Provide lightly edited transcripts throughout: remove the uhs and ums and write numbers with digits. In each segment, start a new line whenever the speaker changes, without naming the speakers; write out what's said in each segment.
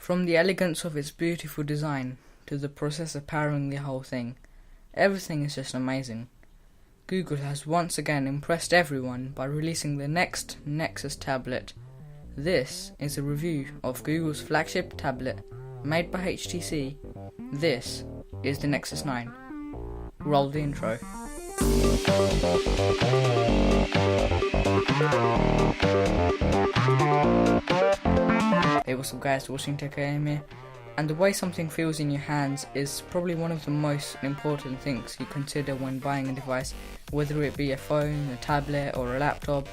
From the elegance of its beautiful design to the processor powering the whole thing, everything is just amazing. Google has once again impressed everyone by releasing the next Nexus tablet. This is a review of Google's flagship tablet made by HTC. This is the Nexus 9. Roll the intro. Hey, what's up guys, watching TechAim here. And the way something feels in your hands is probably one of the most important things you consider when buying a device, whether it be a phone, a tablet or a laptop.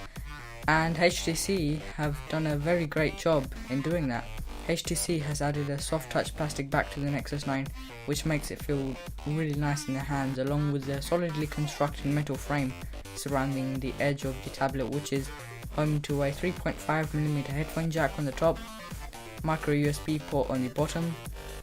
And HTC have done a very great job in doing that. HTC has added a soft touch plastic back to the Nexus 9, which makes it feel really nice in the hands, along with the solidly constructed metal frame surrounding the edge of the tablet, which is home to a 3.5mm headphone jack on the top, micro USB port on the bottom,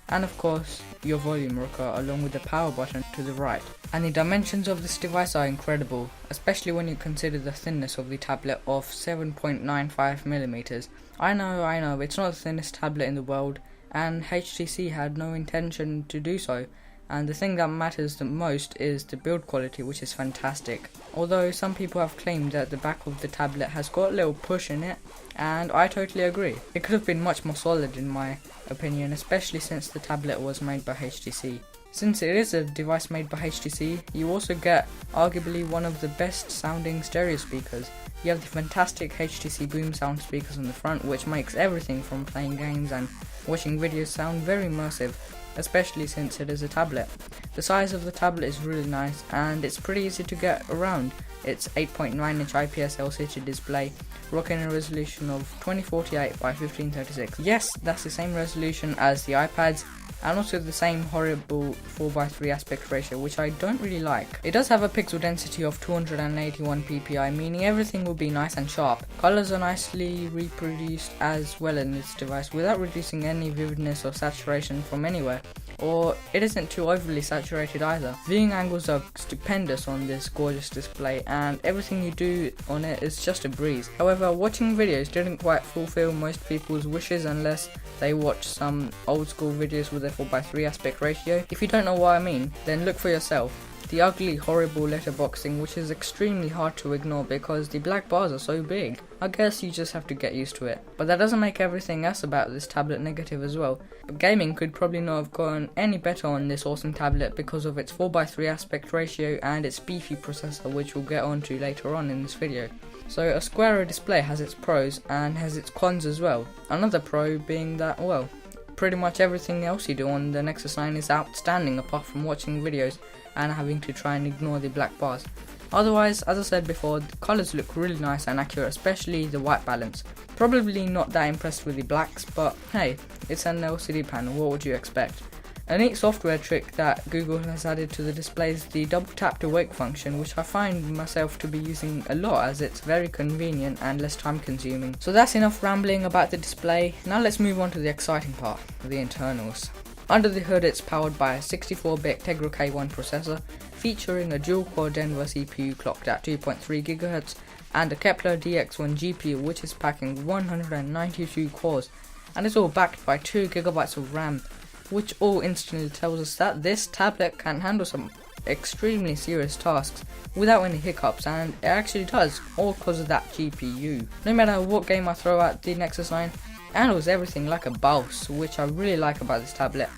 and of course your volume rocker along with the power button to the right. And the dimensions of this device are incredible, especially when you consider the thinness of the tablet of 7.95mm. I know, it's not the thinnest tablet in the world, and HTC had no intention to do so, and the thing that matters the most is the build quality, which is fantastic. Although some people have claimed that the back of the tablet has got a little push in it, and I totally agree. It could have been much more solid in my opinion, especially since the tablet was made by HTC. Since it is a device made by HTC, you also get arguably one of the best sounding stereo speakers. You have the fantastic HTC Boom sound speakers on the front, which makes everything from playing games and watching videos sound very immersive, especially since it is a tablet. The size of the tablet is really nice and it's pretty easy to get around. It's 8.9-inch IPS LCD display, rocking a resolution of 2048 by 1536. Yes, that's the same resolution as the iPads, and also the same horrible 4:3 aspect ratio, which I don't really like. It does have a pixel density of 281 ppi, meaning everything will be nice and sharp. Colors are nicely reproduced as well in this device without reducing any vividness or saturation from anywhere, or it isn't too overly saturated either. Viewing angles are stupendous on this gorgeous display, and everything you do on it is just a breeze. However, watching videos didn't quite fulfill most people's wishes unless they watch some old school videos with a 4:3 aspect ratio. If you don't know what I mean, then look for yourself. The ugly, horrible letterboxing, which is extremely hard to ignore because the black bars are so big. I guess you just have to get used to it. But that doesn't make everything else about this tablet negative as well. But gaming could probably not have gotten any better on this awesome tablet because of its 4:3 aspect ratio and its beefy processor, which we'll get onto later on in this video. So a squarer display has its pros and has its cons as well. Another pro being that, well, pretty much everything else you do on the Nexus 9 is outstanding apart from watching videos and having to try and ignore the black bars. Otherwise, as I said before, the colours look really nice and accurate, especially the white balance. Probably not that impressed with the blacks, but hey, it's an LCD panel, what would you expect? A neat software trick that Google has added to the display is the double tap to wake function, which I find myself to be using a lot as it's very convenient and less time consuming. So that's enough rambling about the display. Now let's move on to the exciting part, the internals. Under the hood, it's powered by a 64-bit Tegra K1 processor featuring a dual-core Denver CPU clocked at 2.3 GHz and a Kepler DX1 GPU, which is packing 192 cores, and it's all backed by 2 GB of RAM, which all instantly tells us that this tablet can handle some extremely serious tasks without any hiccups, and it actually does, all because of that GPU. No matter what game I throw at the Nexus 9, it handles everything like a boss, which I really like about this tablet.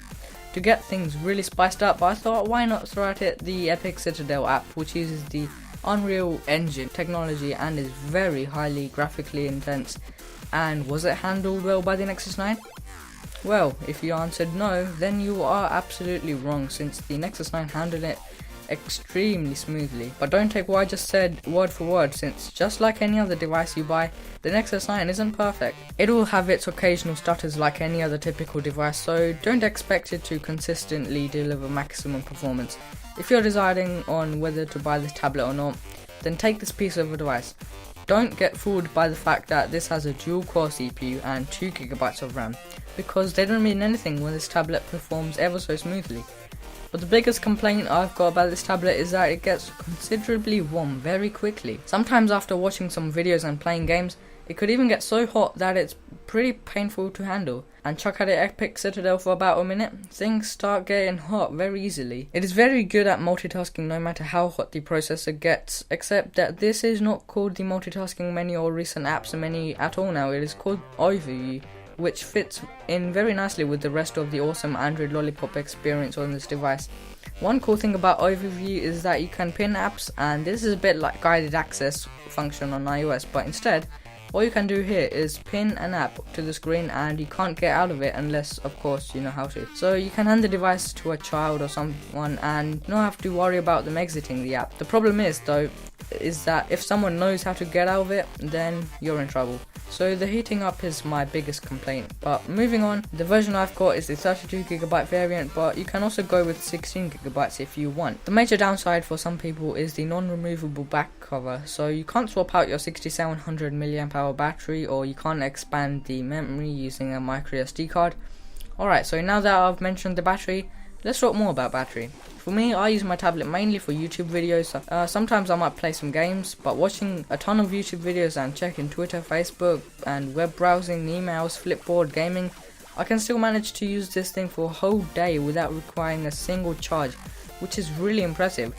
To get things really spiced up, I thought why not throw at it the Epic Citadel app, which uses the Unreal Engine technology and is very highly graphically intense. And was it handled well by the Nexus 9? Well, if you answered no, then you are absolutely wrong, since the Nexus 9 handled it extremely smoothly. But don't take what I just said word for word, since just like any other device you buy, the Nexus 9 isn't perfect. It will have its occasional stutters like any other typical device, so don't expect it to consistently deliver maximum performance. If you're deciding on whether to buy this tablet or not, then take this piece of advice. Don't get fooled by the fact that this has a dual-core CPU and 2 GB of RAM, because they don't mean anything when this tablet performs ever so smoothly. But the biggest complaint I've got about this tablet is that it gets considerably warm very quickly. Sometimes after watching some videos and playing games, it could even get so hot that it's pretty painful to handle. and chuck at it Epic Citadel for about a minute, things start getting hot very easily. It is very good at multitasking no matter how hot the processor gets, except that this is not called the multitasking menu or recent apps menu at all now. It is called Overview, which fits in very nicely with the rest of the awesome Android Lollipop experience on this device. One cool thing about Overview is that you can pin apps, and this is a bit like guided access function on iOS, but instead all you can do here is pin an app to the screen and you can't get out of it unless, of course, you know how to. So you can hand the device to a child or someone and not have to worry about them exiting the app. The problem is, though, is that if someone knows how to get out of it, then you're in trouble. So the heating up is my biggest complaint. But moving on, the version I've got is the 32GB variant, but you can also go with 16GB if you want. The major downside for some people is the non-removable back cover, so you can't swap out your 6700 mAh battery, or you can't expand the memory using a micro SD card. Alright, so now that I've mentioned the battery, let's talk more about battery. For me, I use my tablet mainly for YouTube videos. Sometimes I might play some games, but watching a ton of YouTube videos and checking Twitter, Facebook, and web browsing, emails, Flipboard, gaming, I can still manage to use this thing for a whole day without requiring a single charge, which is really impressive.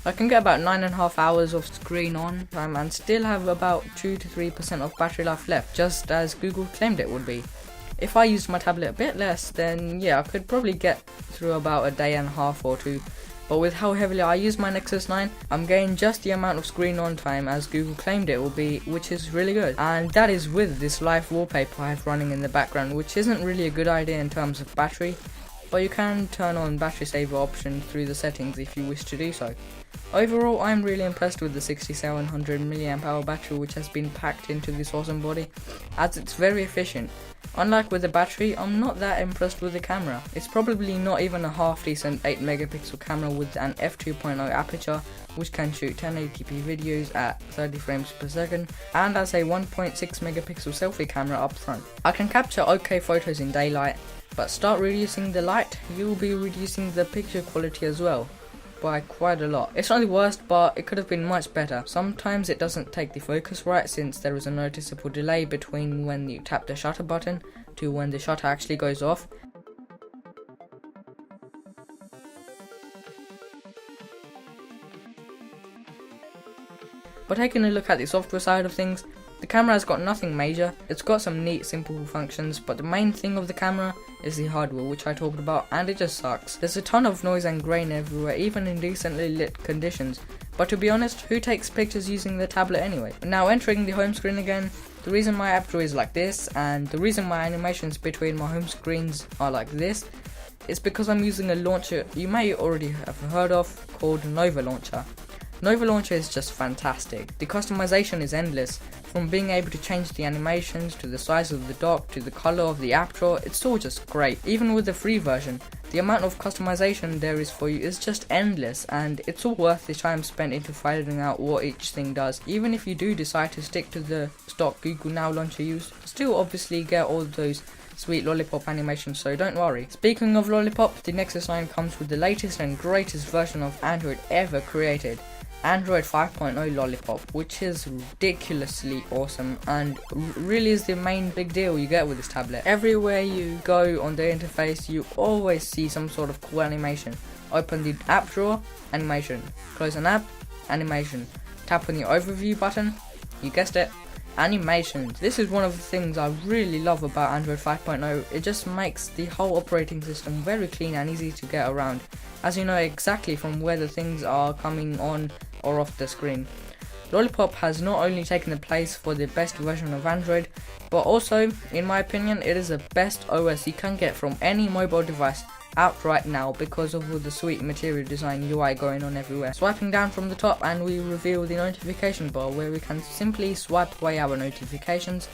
I can get about 9.5 hours of screen on time and still have about 2 to 3% of battery life left, just as Google claimed it would be. If I used my tablet a bit less, then yeah, I could probably get through about a day and a half or two. But with how heavily I use my Nexus 9, I'm getting just the amount of screen on time as Google claimed it will be, which is really good. And that is with this live wallpaper I have running in the background, which isn't really a good idea in terms of battery, but you can turn on battery saver option through the settings if you wish to do so. Overall, I'm really impressed with the 6700 mAh battery which has been packed into this awesome body, as it's very efficient. Unlike with the battery, I'm not that impressed with the camera. It's probably not even a half decent 8 megapixel camera with an f2.0 aperture which can shoot 1080p videos at 30 frames per second, and has a 1.6 megapixel selfie camera up front. I can capture okay photos in daylight, but start reducing the light, you'll be reducing the picture quality as well, by quite a lot. It's not the worst, but it could have been much better. Sometimes it doesn't take the focus right, since there is a noticeable delay between when you tap the shutter button to when the shutter actually goes off. But taking a look at the software side of things, the camera has got nothing major. It's got some neat simple functions, but the main thing of the camera is the hardware, which I talked about, and it just sucks. There's a ton of noise and grain everywhere, even in decently lit conditions. But to be honest, who takes pictures using the tablet anyway? Now entering the home screen again, the reason my app drawer is like this, and the reason my animations between my home screens are like this, is because I'm using a launcher you may already have heard of called Nova Launcher. Nova Launcher is just fantastic. The customization is endless, from being able to change the animations, to the size of the dock, to the color of the app drawer. It's all just great. Even with the free version, the amount of customization there is for you is just endless, and it's all worth the time spent into finding out what each thing does. Even if you do decide to stick to the stock Google Now launcher use, still obviously get all those sweet Lollipop animations, so don't worry. Speaking of Lollipop, the Nexus 9 comes with the latest and greatest version of Android ever created, Android 5.0 Lollipop, which is ridiculously awesome and really is the main big deal you get with this tablet. Everywhere you go on the interface, you always see some sort of cool animation. Open the app drawer, animation. Close an app, animation. Tap on the overview button, you guessed it, animations. This is one of the things I really love about Android 5.0. It just makes the whole operating system very clean and easy to get around, as you know exactly from where the things are coming on or off the screen. Lollipop has not only taken the place for the best version of Android, but also, in my opinion, it is the best OS you can get from any mobile device out right now because of all the sweet material design UI going on everywhere. Swiping down from the top, and we reveal the notification bar where we can simply swipe away our notifications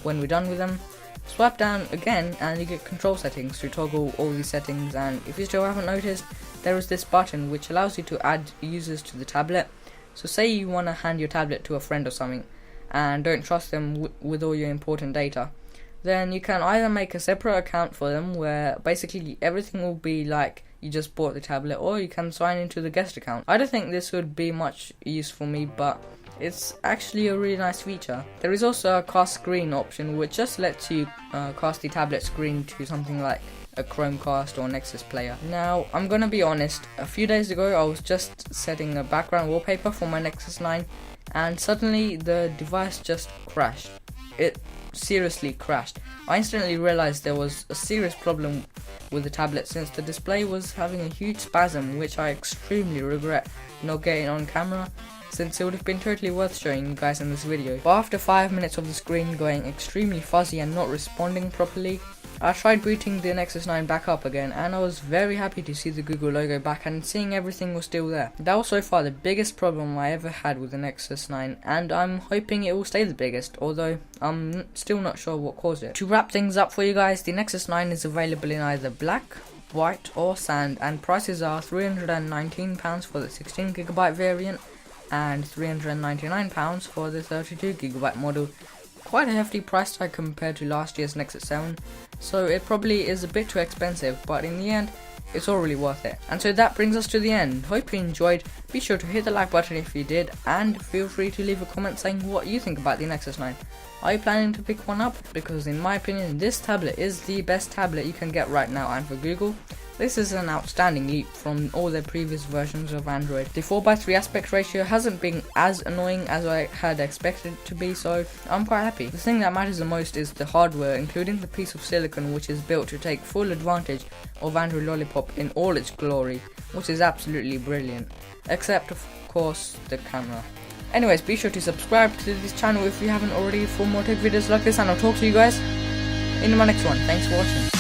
when we're done with them. Swipe down again and you get control settings to toggle all these settings, and if you still haven't noticed, there is this button which allows you to add users to the tablet. So say you want to hand your tablet to a friend or something and don't trust them with all your important data, then you can either make a separate account for them where basically everything will be like you just bought the tablet, or you can sign into the guest account. I don't think this would be much use for me, but It's actually a really nice feature. There is also a cast screen option which just lets you cast the tablet screen to something like a Chromecast or Nexus player. Now, I'm gonna be honest, a few days ago I was just setting a background wallpaper for my Nexus 9 and suddenly the device just crashed. It seriously crashed. I instantly realized there was a serious problem with the tablet since the display was having a huge spasm, which I extremely regret not getting on camera, since it would have been totally worth showing you guys in this video. But after 5 minutes of the screen going extremely fuzzy and not responding properly, I tried booting the Nexus 9 back up again, and I was very happy to see the Google logo back and seeing everything was still there. That was so far the biggest problem I ever had with the Nexus 9, and I'm hoping it will stay the biggest, although I'm still not sure what caused it. To wrap things up for you guys, the Nexus 9 is available in either black, white or sand, and prices are £319 for the 16GB variant and £399 for the 32GB model. Quite a hefty price tag compared to last year's Nexus 7, so it probably is a bit too expensive, but in the end, it's all really worth it. And so that brings us to the end. Hope you enjoyed. Be sure to hit the like button if you did, and feel free to leave a comment saying what you think about the Nexus 9. Are you planning to pick one up? Because in my opinion, this tablet is the best tablet you can get right now, and for Google, this is an outstanding leap from all their previous versions of Android. The 4:3 aspect ratio hasn't been as annoying as I had expected it to be, so I'm quite happy. The thing that matters the most is the hardware, including the piece of silicon which is built to take full advantage of Android Lollipop in all its glory, which is absolutely brilliant. Except of course the camera. Anyways, be sure to subscribe to this channel if you haven't already for more tech videos like this, and I'll talk to you guys in my next one. Thanks for watching.